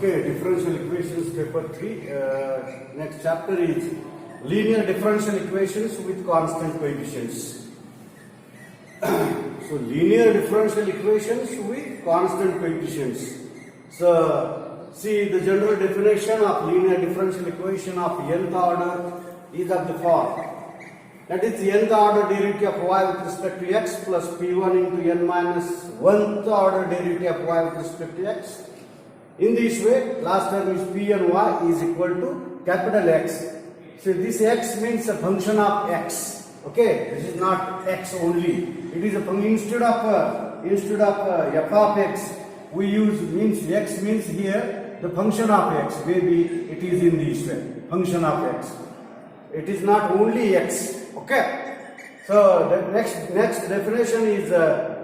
Okay, differential equations paper 3. Next chapter is linear differential equations with constant coefficients. So linear differential equations with constant coefficients. So see, the general definition of linear differential equation of nth order is of the form. That is nth order derivative of y with respect to x plus p1 into n minus 1th order derivative of y with respect to x. In this way, last term is p and y is equal to capital X. So this x means a function of x. Okay, this is not x only. It is a function instead of f of x. We use means x means here the function of x. Maybe it is in this way, function of x. It is not only x. Okay. So the next definition is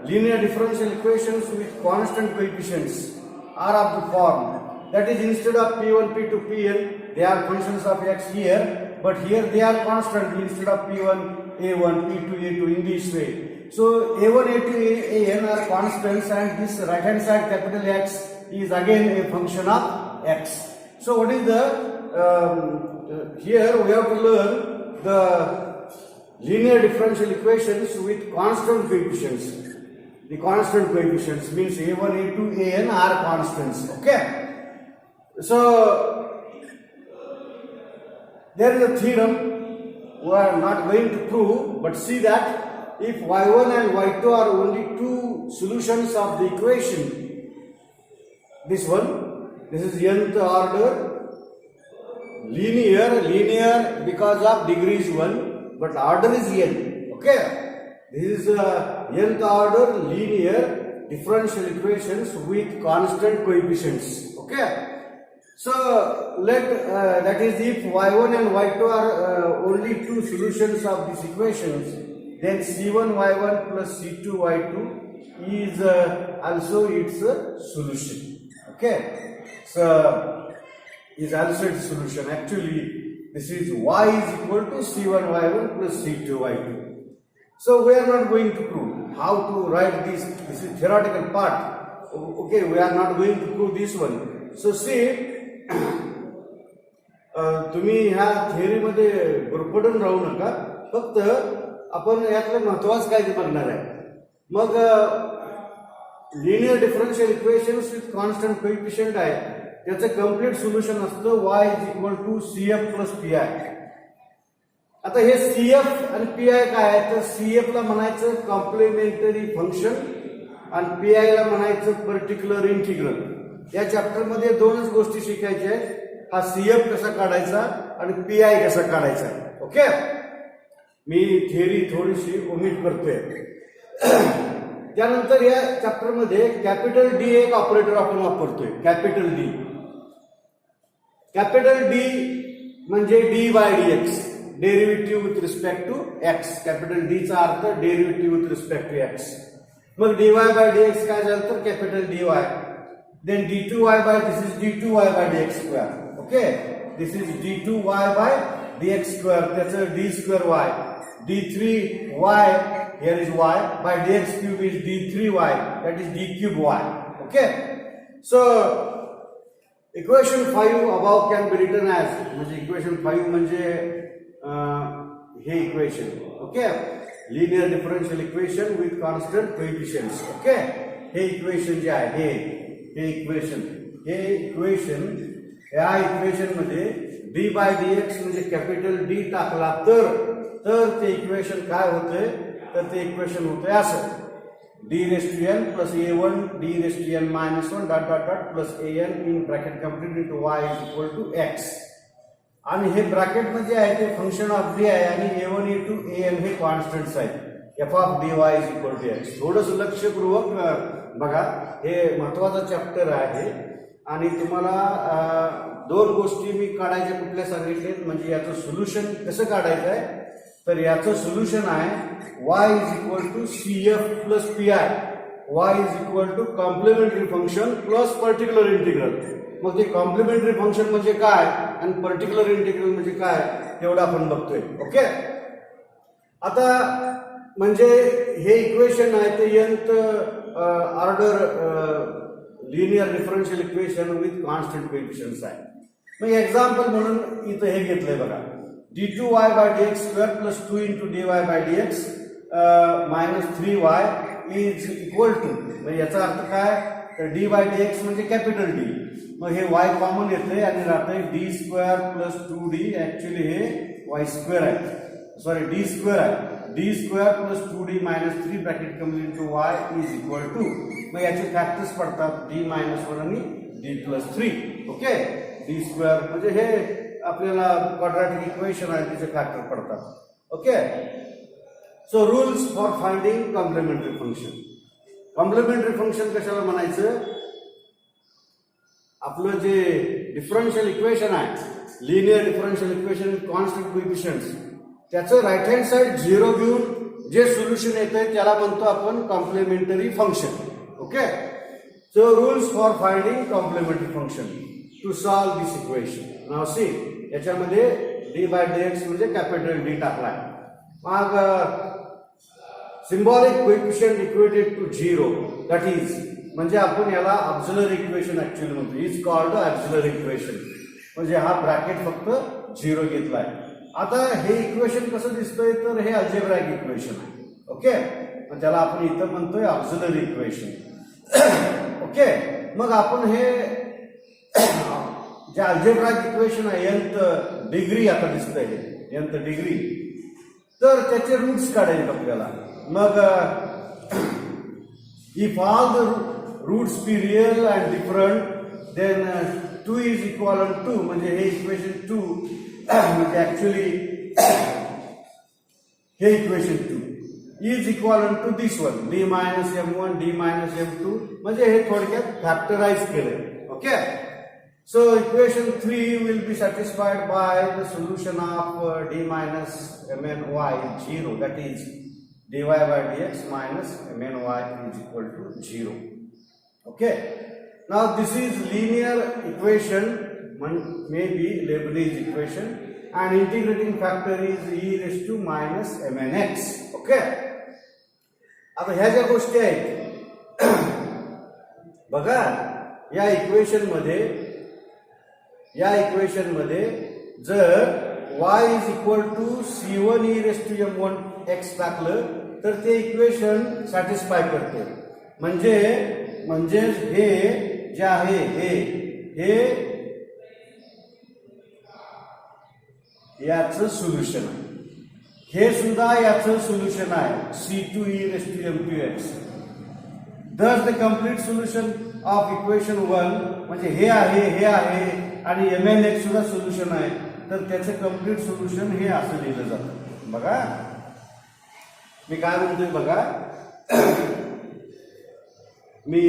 linear differential equations with constant coefficients are of the form. That is, instead of p1, p2, pn, they are functions of x here, but here they are constant. Instead of p1, a1, p2, a2 in this way. So a1, a2, an are constants, and this right hand side capital X is again a function of x. So what is the here we have to learn the linear differential equations with constant coefficients. The constant coefficients means a1, a2, an are constants. Okay. So there is a theorem we are not going to prove, but see that if y1 and y2 are only two solutions of the equation, this is nth order linear because of degree is 1, but order is n. Okay. This is nth order linear differential equations with constant coefficients. Okay. So that is, if y1 and y2 are only two solutions of these equations, then c1y1 plus c2y2 is also its solution. Okay. So is also its solution. Actually, this is y is equal to c1y1 plus c2y2. So we are not going to prove how to write this. This is theoretical part. Okay, we are not going to prove this one. So see, तुम्ही ह्या theory मध्ये गुरफटून राहू नका. फक्त आपण यातलं महत्वाचं काय ते बघणार आहे. मग linear differential equations with constant coefficient आहे, त्याचं कंप्लीट सोल्युशन असतं y is equal to cf plus pi. आता हे cf आणि pi काय आहे, तर cf ला म्हणायचं कॉम्प्लिमेंटरी फंक्शन आणि pi ला म्हणायचं पर्टिक्युलर इंटिग्रल. या चॅप्टर मध्ये दोनच गोष्टी शिकायच्या आहेत, हा cf कसा काढायचा आणि pi कसा काढायचा. ओके. मी थिअरी थोडीशी ओमिट करतोय. त्यानंतर या चॅप्टर मध्ये कॅपिटल डी एक ऑपरेटर आपण वापरतोय. कॅपिटल डी म्हणजे D by dx, derivative with respect to x. Capital D चा अर्थ derivative with respect to x. मग dy बाय dx काय झालं तर capital dy. Then d2y by this is d2y by dx square. Okay. This is d2y by dx square, त्याचं d square y. d3y here is y by dx cube is d3y, that is d cube y. Okay. So equation 5 above can be written as, म्हणजे equation 5 म्हणजे हे equation. Okay. Linear differential equation with constant coefficients. Okay. हे equation जे आहे हे equation या equation मध्ये d by dx म्हणजे कॅपिटल D टाकला तर ते इक्वेशन काय होतंय, तर ते इक्वेशन होतंय असं d raised to n plus a1 d raised to n minus 1 dot dot dot plus an in bracket complete into y is equal to x. आणि हे ब्रॅकेट मध्ये आहे ते फंक्शन ऑफ d आहे आणि a1 a2 an हे constants आहेत. f of dy is equal to x. थोडंसं लक्षपूर्वक बघा, हे महत्वाचा चॅप्टर आहे आणि तुम्हाला दोन गोष्टी मी काढायच्या कुठल्या सांगितलेत, म्हणजे याचं सोल्युशन कसं काढायचं आहे. तर याचं सोल्युशन आहे y is equal to cf plus pi. y is equal to complementary function plus particular integral. मग ते कॉम्प्लिमेंटरी फंक्शन म्हणजे काय आणि पर्टिक्युलर इंटिग्रल म्हणजे काय तेवढं आपण बघतोय. ओके. आता म्हणजे हे इक्वेशन आहे ते nth order linear differential equation with constant coefficients आहे. मग एक्झाम्पल म्हणून इथं हे घेतलंय बघा, d2y by dx square plus 2 into dy by dx minus 3y is equal to, म्हणजे याचा अर्थ काय, तर d by dx म्हणजे कॅपिटल D, मग हे y कॉमन येते आणि राहते d square plus 2d, actually हे y स्क्वेअर आहे, सॉरी d स्क्वेअर आहे, d square plus 2d minus 3 bracket कमी into y is equal to, मग याचे फॅक्टर्स पडतात d मायनस 1 आणि d plus 3. Okay, d square म्हणजे हे आपल्याला क्वाड्रॅटिक इक्वेशन आहे त्याचे फॅक्टर पडतात. Okay, so rules for finding complementary function. Complementary function कशाला म्हणायचं, आपलं जे डिफरन्शियल इक्वेशन आहे, linear differential equation with constant coefficients, त्याचं राईट हँड साइड 0 घेऊन जे सोल्युशन येतंय त्याला म्हणतो आपण complementary function. Okay, so rules for finding complementary function to solve this equation. Now see, याच्यामध्ये d by dx म्हणजे कॅपिटल D टाकलाय, मग symbolic coefficient equated to 0, that is, म्हणजे आपण याला ऑक्झिलरी इक्वेशन ऍक्च्युअली म्हणतो, इज कॉल्ड ऑक्झिलरी इक्वेशन, म्हणजे हा ब्रॅकेट फक्त 0 घेतलाय. आता हे इक्वेशन कसं दिसतंय, तर हे अल्जेब्राइक इक्वेशन आहे. ओके, मग त्याला आपण इथं म्हणतोय ऑक्झिलरी इक्वेशन. ओके, मग आपण हे जे अल्जेब्राइक इक्वेशन आहे nth डिग्री आता दिसतंय, हे nth डिग्री, तर त्याचे रूट्स काढायचे आपल्याला. मग if all the roots be real and different, then 2 is equivalent to, म्हणजे हे इक्वेशन 2 म्हणजे ऍक्च्युली हे equation 2 is equivalent to this one, d minus m1 d minus m2, म्हणजे हे थोडक्यात फॅक्टराइज केलंय. Okay, so equation 3 will be satisfied by the solution of d minus mny 0, that is dy by dx minus mny is equal to 0. Okay, now this is linear equation, may be Leibniz equation, and integrating factor is e raised to minus mnx. Okay, आता ह्या ज्या गोष्टी आहेत बघा, या equation मध्ये जर y is equal to c1 e raise to m1 x टाकलं तर ते इक्वेशन सॅटिस्फाय करते. म्हणजे हे जे आहे हे याचं सोल्युशन आहे, हे सुद्धा याचं सोल्युशन आहे, c2 e raise to m2x. Thus the complete solution of equation 1, म्हणजे हे आहे आणि mnx सुद्धा सोल्युशन आहे, तर त्याचं कम्प्लीट सोल्युशन हे असं लिहिलं जातं. बघा मी काय म्हणतोय बघा, मी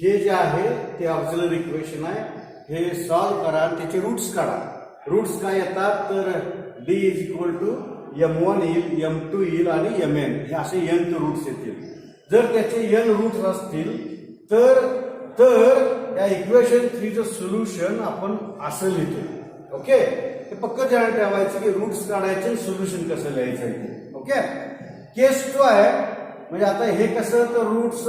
हे जे आहे ते ऑक्झिलरी इक्वेशन आहे, हे सॉल्व करा, त्याचे रूट्स काढा. रूट्स काय येतात, तर d is equal to m1 येईल, m2 येईल आणि mn, हे असे n रूट्स येतील. जर त्याचे n रूट्स असतील तर या इक्वेशन 3चं सोल्युशन आपण असं लिहितो. ओके, हे पक्क ध्यान ठेवायचं की रूट्स काढायचे, सोल्युशन कसं लिहायचं आहे. ओके, केस 2 आहे, म्हणजे आता हे कसं, तर रूट्स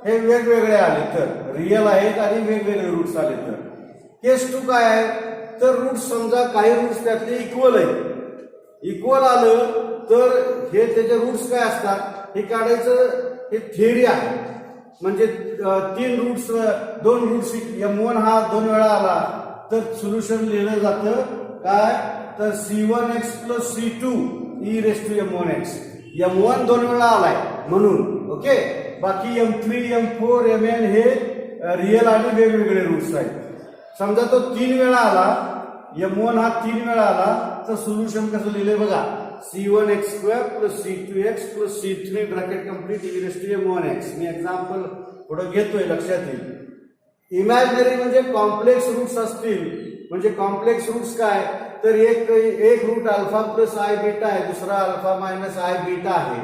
हे वेगवेगळे आले तर रिअल आहेत आणि वेगवेगळे रूट्स आले तर. केस 2 काय आहे, तर रूट्स समजा काही रूट्स त्यातले इक्वल आहेत, इक्वल आलं तर हे त्याचे रूट्स काय असतात हे काढायचं, हे थिअरी आहे. म्हणजे 2 रूट्स m1 हा 2 वेळा आला तर सोल्युशन लिहिलं जातं काय, तर c1x plus c2 e raise to m1x. m1 2 वेळा आलाय म्हणून. ओके, बाकी m3 m4 mn हे रिअल आणि वेगवेगळे रूट्स आहेत. समजा तो 3 वेळा आला, m1 हा 3 वेळा आला, तर सोल्युशन कसं लिहिलंय बघा, c1x square plus c2x plus c3 bracket complete e raise to m1x. मी एक्झाम्पल पुढे घेतोय, लक्षात येईल. इमॅजिनरी म्हणजे कॉम्प्लेक्स रूट्स असतील, म्हणजे कॉम्प्लेक्स रूट्स काय, तर एक root alpha plus i beta आहे, दुसरा अल्फा मायनस आय बीटा आहे,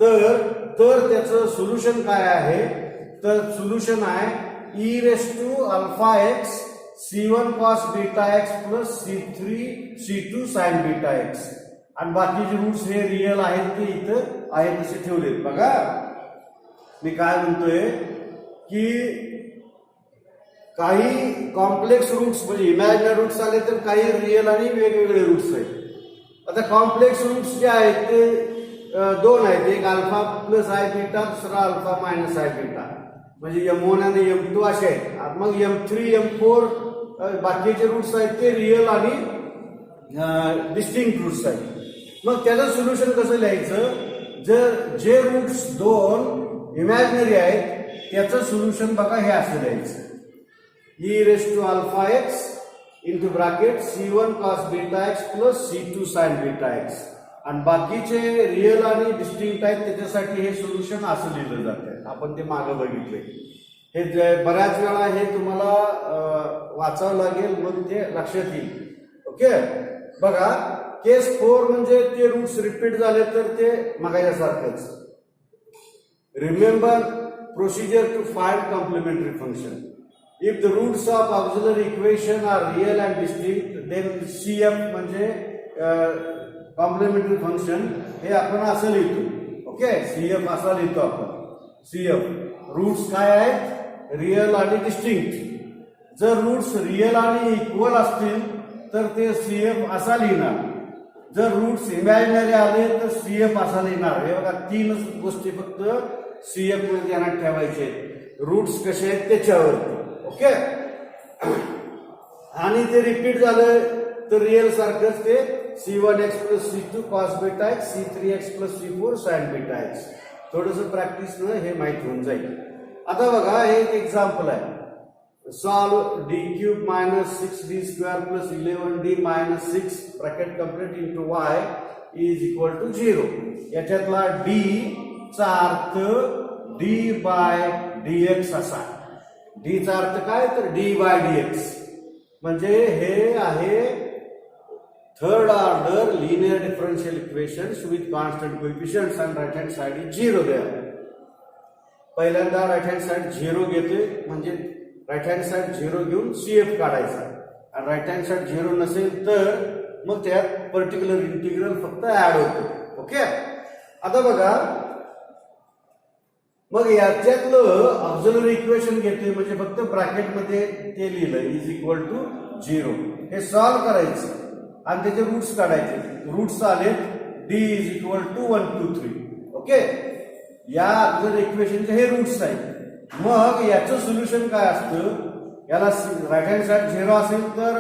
तर त्याचं सोल्युशन काय आहे, तर सोल्युशन आहे e raise to alpha x c1 cos beta x plus c2 sin beta x. आणि बाकीचे रूट्स हे रिअल आहेत ते इथं आहेत तसे ठेवलेत. बघा मी काय म्हणतोय की काही कॉम्प्लेक्स रूट्स म्हणजे इमॅजिनरी रूट्स आले तर काही रिअल आणि वेगवेगळे रूट्स आहेत. आता कॉम्प्लेक्स रूट्स जे आहेत ते दोन आहेत, एक अल्फा प्लस आय बीटा, दुसरा अल्फा मायनस आय बीटा, म्हणजे M1 आणि M2 असे आहेत. मग M3 M4 बाकीचे रूट्स आहेत ते रिअल आणि डिस्टिंक्ट रूट्स आहेत. मग त्याचं सोल्युशन कसं लिहायचं? जर जे रूट्स दोन इमॅजिनरी आहेत त्याचं सोल्युशन बघा हे असं लिहायचं, e raised to alpha x into bracket c1 cos beta x plus c2 sin beta x. आणि बाकीचे रिअल आणि डिस्टिंक्ट आहेत त्याच्यासाठी हे सोल्युशन असं लिहिलं जातं. आपण ते मागं बघितले. हे बऱ्याच वेळा हे तुम्हाला वाचावं लागेल, मग ते लक्षात येईल. ओके, बघा केस 4 म्हणजे ते रूट्स रिपीट झाले तर ते मागायसारखंच. Remember procedure to find complementary function. If the roots of auxiliary equation are real and distinct, then CF म्हणजे कॉम्प्लिमेंटरी फंक्शन हे आपण असं लिहितो. ओके, CF असा लिहितो आपण. CF रूट्स काय आहेत? रिअल आणि डिस्टिंक्ट. जर रूट्स रिअल आणि इक्वल असतील तर ते CF असा लिहिणार. जर रूट्स इमॅजिनरी आले तर CF असा लिहिणार. हे बघा तीनच गोष्टी फक्त CF मध्ये ध्यानात ठेवायचे. रूट्स कसे आहेत त्याच्यावरती. ओके, आणि ते रिपीट झालं तर रिअल सारखंच ते c1x plus c2 cos beta x, c3x plus c4 sin beta x. थोडस प्रॅक्टिस न हे माहित होऊन जाईल. आता बघा हे एक एक्झाम्पल आहे. Solve d cube minus 6d square plus 11d minus 6 bracket complete into y is equal to 0. याच्यातला d चा अर्थ d बाय dx असा. d चा अर्थ काय? तर d बाय dx. म्हणजे हे आहे third order linear differential equations with constant coefficients and right hand side is 0 there. पहिल्यांदा राइट हँड साइड 0 घेते म्हणजे राइट हँड साइड 0 घेऊन CF काढायचा. आणि राइट हँड साइड 0 नसेल तर मग त्यात पर्टिक्युलर इंटिग्रल फक्त ऍड होतो. ओके, आता बघा मग याच्यातलं ऑक्झिलरी इक्वेशन घेते म्हणजे फक्त ब्रॅकेटमध्ये ते लिहिलं इज इक्वल टू 0. हे सॉल्व करायचं आणि त्याचे रूट्स काढायचे. रूट्स आले d is equal to 1 2 3. Okay, या ऑक्झिलरी इक्वेशनचे हे रूट्स आहेत. मग याचं सोल्युशन काय असतं? याला राईट हँड साइड 0 असेल तर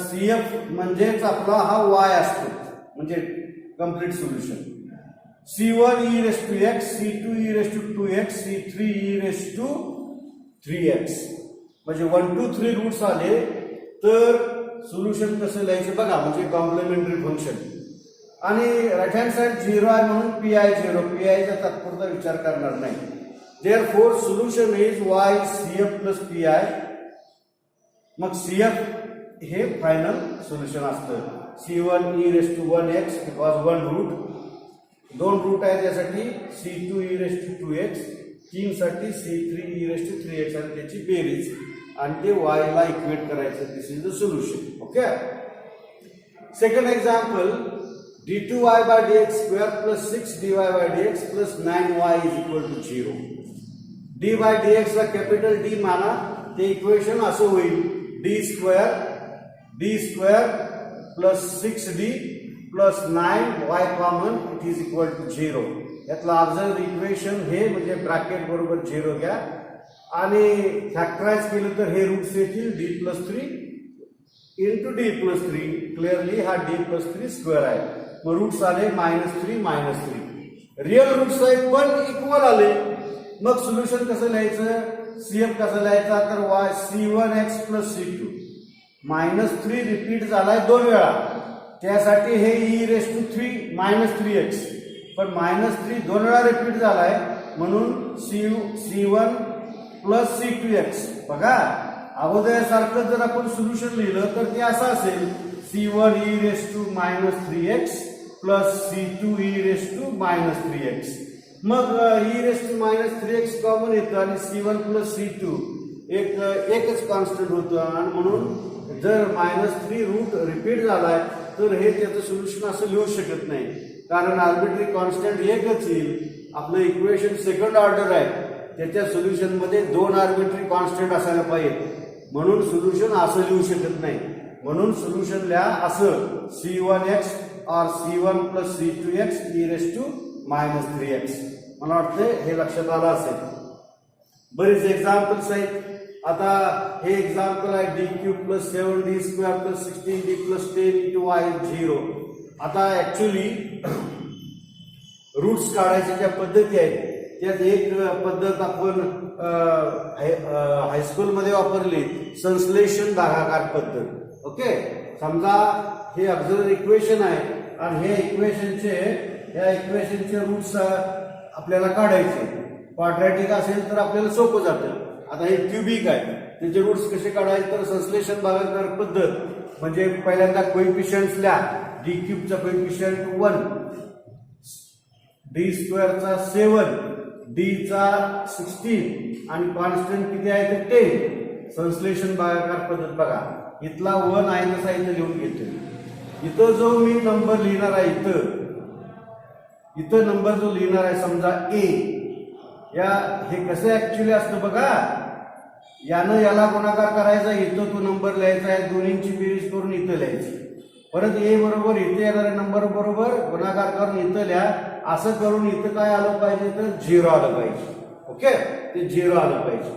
CF म्हणजेच आपला हा y असतो, म्हणजे complete solution. c1 e raised to x, c2 e raised to 2x, c3 e raised to 3x. म्हणजे 1 2 3 रूट्स आले तर सोल्युशन कसं लिहायचं बघा, म्हणजे कॉम्प्लिमेंटरी फंक्शन. आणि राईट हँड साइड 0 आहे म्हणून PI 0, PI चा तात्पुरता विचार करणार नाही. Therefore solution is y CF plus PI. मग CF हे फायनल सोल्युशन असतं. c1 e raised to 1x because 1 root, 2 root आहे त्यासाठी c2 e raised to 2x, 3 साठी c3 e raised to 3x आणि त्याची बेरीज आणि ते y ला इक्वेट करायचं. This is the solution. Okay, second example d2y by dx square plus 6dy by dx plus 9y is equal to 0. d by dx ला capital D माना. ते इक्वेशन असं होईल d square plus 6d plus 9y common it is equal to 0. यातलं auxiliary equation हे म्हणजे bracket बरोबर 0 घ्या आणि फॅक्टराइज केलं तर हे रूट्स येतील d plus 3 into d plus 3. Clearly हा d प्लस 3 स्क्वेअर आहे. मग रूट्स आले -3 -3. रिअल रूट्स आहेत पण इक्वल आले. मग सोल्युशन कसं लिहायचं? CF कसं लिहायचा? तर y c1x plus c2. -3 repeat झालाय 2 वेळा, त्यासाठी हे e raised to 3 -3x. पण -3 2 वेळा रिपीट झालाय म्हणून c1 प्लस c2x. बघा अगोदर सारखं जर आपण सोल्युशन लिहिलं तर ते असं असेल c1 e raised to -3x plus c2 e raised to -3x. मग e raised to -3x common येतं आणि c1 प्लस c2 एकच कॉन्स्टंट होतं आणि म्हणून जर -3 रूट रिपीट झालाय तर हे त्याचं सोल्युशन असं लिहू शकत नाही, कारण आर्बिट्ररी कॉन्स्टंट एकच येईल. आपलं इक्वेशन सेकंड ऑर्डर आहे, त्याच्या सोल्युशन मध्ये 2 आर्बिट्ररी कॉन्स्टंट असायला पाहिजे. म्हणून सोल्युशन असं लिहू शकत नाही. म्हणून सोल्युशन लिहा असं C1x or C1 plus C2x e raised to -3x. मला वाटतं हे लक्षात आलं असेल. बरेच एक्झाम्पल्स आहेत. आता हे एक्झाम्पल आहे D cube plus 7d square plus 16d plus 10 into y 0. आता ऍक्च्युली रूट्स काढायच्या ज्या पद्धती आहेत त्यात एक पद्धत आपण हायस्कूलमध्ये वापरली, संश्लेषण भागाकार पद्धत. ओके, समजा हे ऑक्झिलरी इक्वेशन आहे आणि हे इक्वेशनचे रूट्स आपल्याला काढायचे. क्वाड्रॅटिक असेल तर आपल्याला सोपं जातं. आता हे क्युबिक आहे, त्याचे रूट्स कसे काढायचे तर संश्लेषण भागाकार पद्धत म्हणजे पहिल्यांदा कोइफिशियंट्स लिहा. डी क्यूबचा कोइफिशियंट 1, डी स्क्वेअरचा 7, डी चा 16 आणि कॉन्स्टंट किती आहे ते 10. संश्लेषण भागाकार पद्धत बघा, इथला 1 आहे तसा इथं लिहून घेतो. इथं जो मी नंबर लिहिणार आहे इथं नंबर जो लिहिणार आहे समजा ए, या हे कसं ऍक्च्युली असतं बघा, यानं याला गुणाकार करायचा, इथं तो नंबर लिहायचा आहे, दोन्हींची बेरीज करून इथं लिहायची. परत ए बरोबर इथे येणारे नंबर बरोबर गुणाकार करून इथं लिहा. असं करून इथं काय आलं पाहिजे तर 0 आलं पाहिजे. ओके, ते 0 आलं पाहिजे.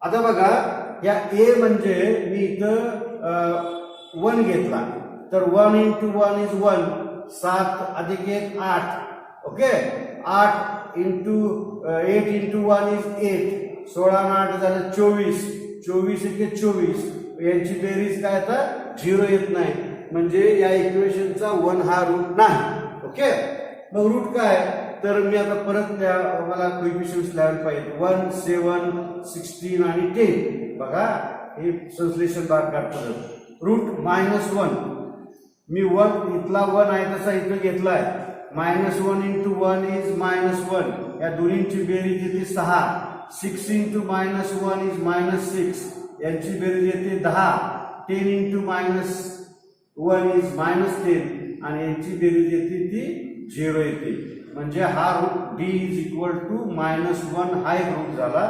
आता बघा या ए म्हणजे मी इथं 1 घेतला तर 1 into 1 is 1, 7 अधिक 1 8. ओके, 8 into 8 into 1 is 8, 16 आणि 8 झालं 24, 24 1 24. यांची बेरीज काय आता 0 येत नाही, म्हणजे या इक्वेशनचा 1 हा रूट नाही. ओके, मग रूट काय तर मी आता परत मला कोइफिशियंट्स लिहायला पाहिजे. 1 7 16 आणि 10. बघा हे संश्लेषण भागाकार पद्धत. रूट -1 मी 1 इथला 1 आहे तसा इथं घेतलाय. -1 into 1 is -1. या दोन्हींची बेरीज येते 6. 6 into -1 is -6. यांची बेरीज येते 10. 10 into -1 is -10 आणि यांची बेरीज येते ती 0 येते. म्हणजे हा root d is equal to -1 हा एक रूट झाला.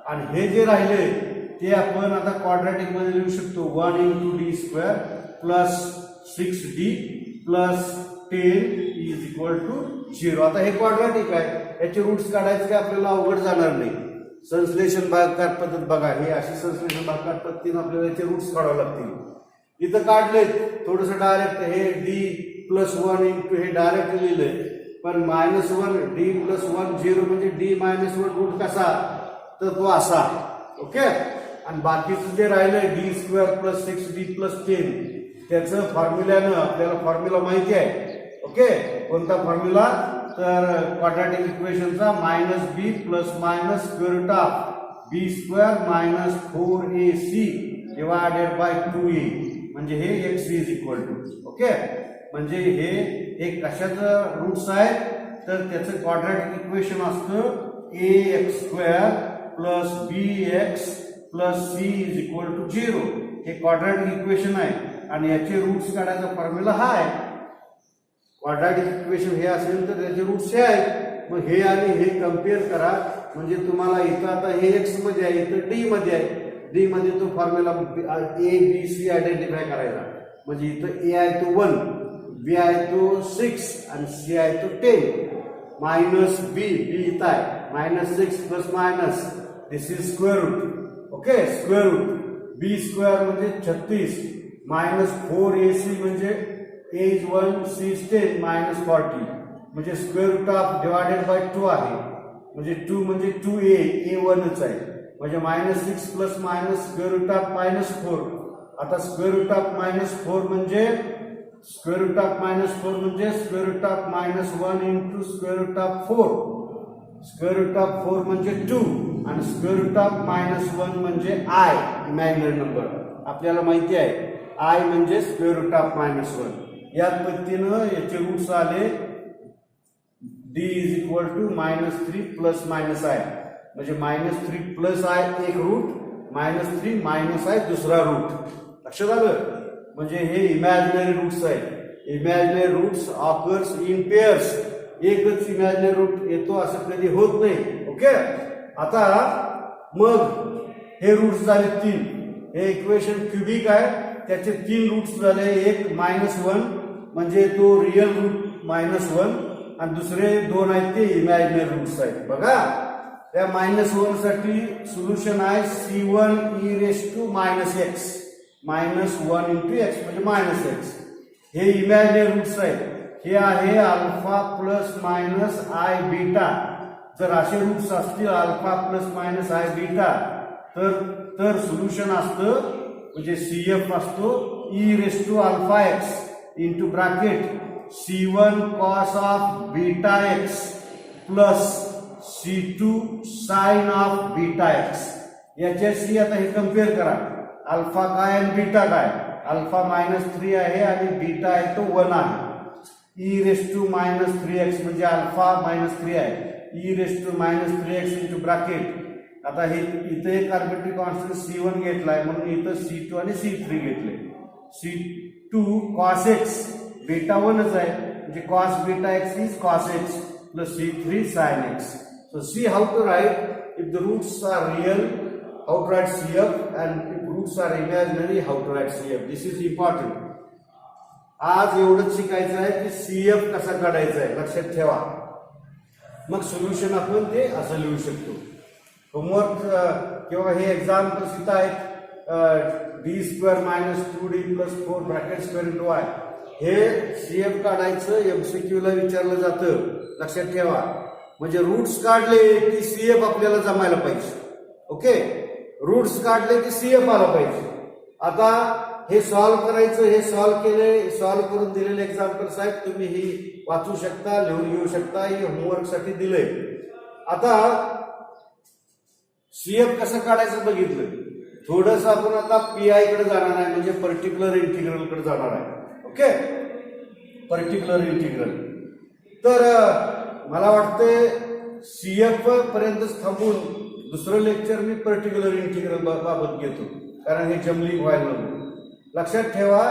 आणि हे जे राहिले ते आपण आता क्वाड्रॅटिक मध्ये लिहू शकतो. 1 into d square plus 6d plus 10 is equal to 0. आता हे क्वाड्रॅटिक आहे, याचे रूट्स काढायचे काय आपल्याला अवघड जाणार नाही. संश्लेषण भागाकार पद्धत बघा, हे अशी संश्लेषण भागाकार पद्धतीने आपल्याला याचे रूट्स काढावे लागतील. इथं काढले थोडस डायरेक्ट हे d प्लस 1 इंटू हे डायरेक्ट लिहिलंय, पण -1 d प्लस 1 0 म्हणजे d -1 रूट कसा तर तो असा. ओके, आणि बाकीचं जे राहिलंय d square plus 6d plus 10 त्याचं फॉर्म्युल्यानं आपल्याला फॉर्म्युला माहिती आहे. ओके, कोणता फॉर्म्युला तर क्वाड्रॅटिक इक्वेशनचा -b plus minus square root of b square -4ac divided by 2a म्हणजे हे x is equal to. Okay, म्हणजे हे कशाचं रूट्स आहे तर त्याचं क्वाड्रॅटिक इक्वेशन असतं ax² plus bx plus c is equal to 0. हे क्वाड्रॅटिक इक्वेशन आहे आणि याचे रूट्स काढायचा फॉर्म्युला हा आहे. क्वाड्रॅटिक इक्वेशन हे असेल तर त्याचे रूट्स हे आहेत. मग हे आणि हे कम्पेअर करा म्हणजे तुम्हाला इथं आता हे x मध्ये आहे, इथं d मध्ये आहे. d मध्ये तो formula a b c identify करायचा. म्हणजे इथं a आहे तो 1, b आहे तो 6 आणि c आहे तो 10. मायनस b इथं आहे -6 plus minus this is square root. Okay, square root b square म्हणजे 36 -4ac म्हणजे a is 1 c is 10 -40 म्हणजे square root of divided by 2 आहे. म्हणजे 2 म्हणजे 2a, a1च आहे. म्हणजे -6 plus minus square root of -4. आता स्क्वेअर रूट ऑफ -4 म्हणजे स्क्वेअर रूट ऑफ -4 म्हणजे square root of -1 into square root of 4. Square root of 4 म्हणजे 2 आणि स्क्वेअर रूट ऑफ -1 म्हणजे i इमॅजिनरी नंबर. आपल्याला माहिती आहे i म्हणजे स्क्वेअर रूट ऑफ -1. या पद्धतीनं याचे रूट्स आले d is equal to -3 plus -i म्हणजे -3 प्लस i एक रूट, -3 मायनस i दुसरा रूट. लक्षात आलं? म्हणजे हे इमॅजिनरी रूट्स आहेत. Imaginary roots occurs in pairs. एकच इमॅजिनरी रूट येतो असं कधी होत नाही. ओके, आता मग हे रूट्स झाले 3. हे इक्वेशन क्युबिक आहे, त्याचे 3 रूट्स झाले. एक -1 म्हणजे तो रिअल रूट -1 आणि दुसरे 2 आहेत ते इमॅजिनरी रूट्स आहेत. बघा त्या -1 साठी सोल्युशन आहे C1 e raised to -x, -1 into x म्हणजे -x. हे इमॅजिनरी रूट्स आहेत. हे आहे alpha plus minus I beta. जर असे रूट्स असतील alpha plus minus I beta तर सोल्युशन असतं म्हणजे CF असतो e raised to alpha x into bracket C1 cos of beta x plus C2 sin of beta x. याच्याशी आता हे कम्पेअर करा. अल्फा काय आणि बीटा काय. अल्फा -3 आहे आणि बीटा आहे तो 1 आहे. e raised to -3x म्हणजे अल्फा -3 आहे. e raised to -3x into bracket. आता हे इथे एक आर्बिट्ररी कॉन्स्टंट C1 घेतलाय म्हणून इथं C2 आणि C3 घेतले. C2 cos x बीटा 1च आहे म्हणजे cos beta x is cos x plus C3 sin x. So see how to write if the roots are real, how to write CF, and if roots are imaginary, how to write CF. This is important. आज एवढंच शिकायचं आहे की CF कसा काढायचा आहे लक्षात ठेवा. मग सोल्युशन आपण ते असं लिहू शकतो. होमवर्क किंवा हे एक्झाम्पल्स इथं आहेत. d² - 2d + 4 bracket square into y. हे CF काढायचं MCQ ला विचारलं जातं लक्षात ठेवा. म्हणजे रूट्स काढले की CF आपल्याला जमायला पाहिजे. ओके, रूट्स काढले की CF आला पाहिजे. आता हे सॉल्व्ह करायचं. हे सॉल्व्ह करून दिलेले एक्झाम्पल्स आहेत. तुम्ही ही वाचू शकता, लिहून घेऊ शकता. हे होमवर्क साठी दिलंय. आता CF कसं काढायचं बघितलं. थोडस आपण आता PI कडे जाणार आहे म्हणजे पर्टिक्युलर इंटिग्रल कडे जाणार आहे. Okay, particular integral. तर मला वाटतंय CF पर्यंतच थांबून दुसरं लेक्चर मी पर्टिक्युलर इंटिग्रल बाबत घेतो कारण हे जमलिंग व्हायला नको. लक्षात ठेवा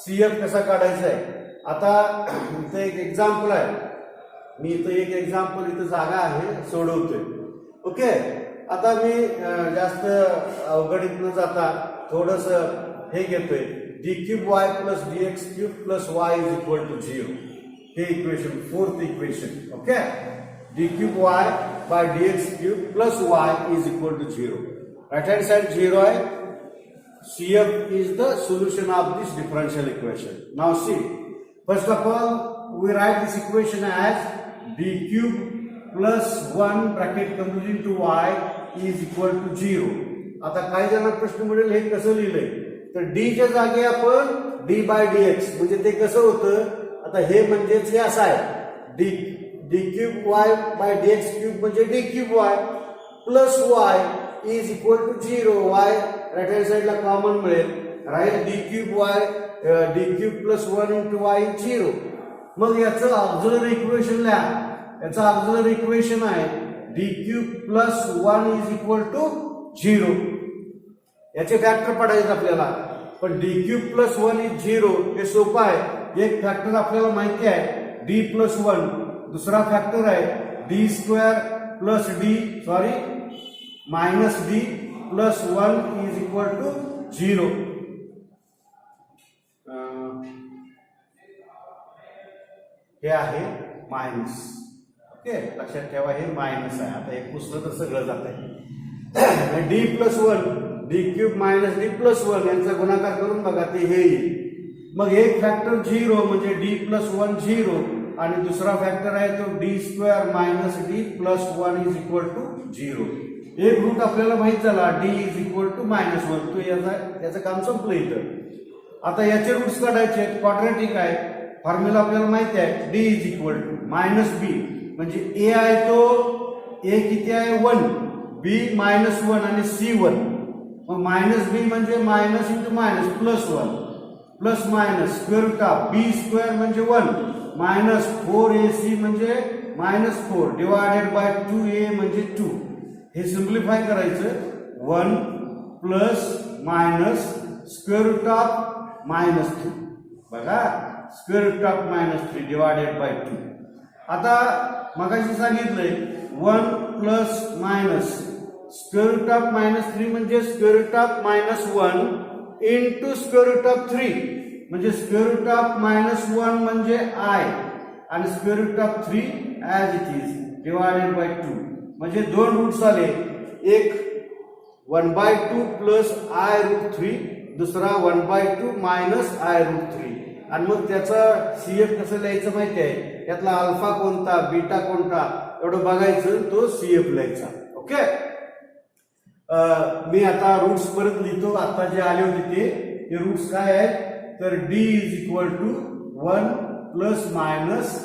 CF कसा काढायचा आहे. आता इथं एक एक्झाम्पल आहे. मी इथं एक एक्झाम्पल इथं जागा आहे सोडवतोय. ओके, आता मी जास्त अवघडीत न जाता थोडस हे घेतोय. d³ y plus dx³ plus y is equal to 0. हे equation 4th equation. Okay, d³ y by dx³ plus y is equal to 0. Right hand side 0 आहे. CF is the solution of this differential equation. Now see, first of all we write this equation as d³ plus 1 bracket conclusion to y is equal to 0. आता काही जणांना प्रश्न मिळेल हे कसं लिहिलंय. तर d च्या जागी आपण d/dx म्हणजे ते कसं होतं. आता हे म्हणजेच हे असं आहे. d³ y by dx³ म्हणजे d³ y plus y is equal to 0. y right hand साइडला कॉमन मिळेल. Right, d³ y d³ plus 1 into y is 0. मग याचं ऑक्झिलरी इक्वेशन लिहा. याचं ऑक्झिलरी इक्वेशन आहे d³ plus 1 is equal to 0. याचे factor पडायचे आपल्याला. पण d³ plus 1 is 0 हे सोपं आहे. एक फॅक्टर आपल्याला माहिती आहे d plus 1. दुसरा फॅक्टर आहे d² plus d plus 1 is equal to 0. हे आहे मायनस. ओके, लक्षात ठेवा हे मायनस आहे. आता हे पुसलं तर सगळं जात आहे. d+1 d³ - d plus 1 यांचा गुणाकार करून बघा ते हे येईल. मग एक फॅक्टर 0 म्हणजे d+1 0 आणि दुसरा फॅक्टर आहे तो d² - d plus 1 is equal to 0. एक रूट आपल्याला माहित झाला d is equal to -1. तो याचं काम संपलं इथं. आता याचे रूट्स काढायचे. क्वाड्रॅटिक आहे. फॉर्म्युला आपल्याला माहिती आहे d is equal to -b म्हणजे a आहे तो a किती आहे 1, b -1 आणि c 1. मग -b म्हणजे minus into minus plus 1 plus minus square root of b² म्हणजे 1 मायनस 4ac म्हणजे -4 डिवायडेड बाय 2a म्हणजे 2. हे सिम्प्लिफाय करायचं 1 plus minus square root of -3. बघा square root of -3 divided by 2. आता मगाशी सांगितलंय 1 plus minus square root of -3 म्हणजे square root of -1 into square root of 3 म्हणजे स्क्वेअर रूट ऑफ -1 म्हणजे I आणि square root of 3 as it is divided by 2 म्हणजे दोन रूट्स आले, एक 1/2 प्लस I रूट 3, दुसरा 1/2 मायनस I रूट 3. आणि मग त्याचा CF कसं लिहायचं माहिती आहे, त्यातला अल्फा कोणता बीटा कोणता एवढं बघायचं, तो CF लिहायचा. ओके, मी आता रूट्स परत लिहितो. आता जे आले होते ते रूट्स काय आहेत, तर D is equal to 1 plus minus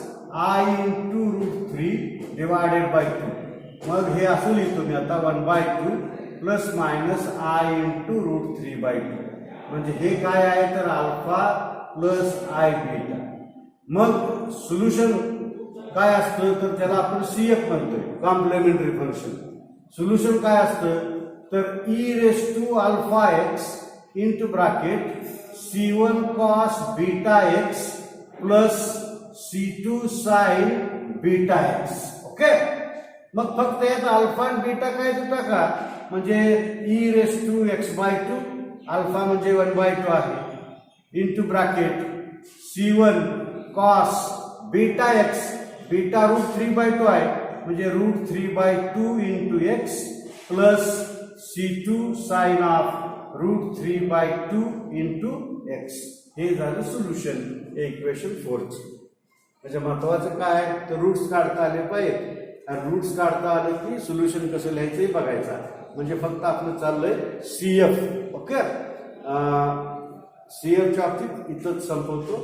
I into root 3 divided by 2. मग हे असं लिहितो मी आता 1/2 plus minus I into root 3/2. म्हणजे हे काय आहे तर अल्फा प्लस I बीटा. मग सोल्युशन काय असतं तर त्याला आपण CF म्हणतोय, कॉम्प्लिमेंटरी फंक्शन. सोल्युशन काय असतं तर e raise to alpha x into bracket C1 cos beta x plus C2 sine beta x. Okay, मग फक्त यात अल्फा आणि बीटा काय देऊ टाका, म्हणजे e raise to x/2 alpha म्हणजे 1/2 आहे into bracket C1 cos beta x, beta root 3/2 आहे म्हणजे root 3/2 into x plus C2 sine of root 3/2 into x. हे झालं सोल्युशन इक्वेशन 4 चे. म्हणजे महत्वाचं काय तर रूट्स काढता आले पाहिजे, आणि रूट्स काढता आले की सोल्युशन कसं लिहायचं हे बघायचं. म्हणजे फक्त आपलं चाललंय CF. ओके, CF च्या बाबतीत इथंच संपवतो.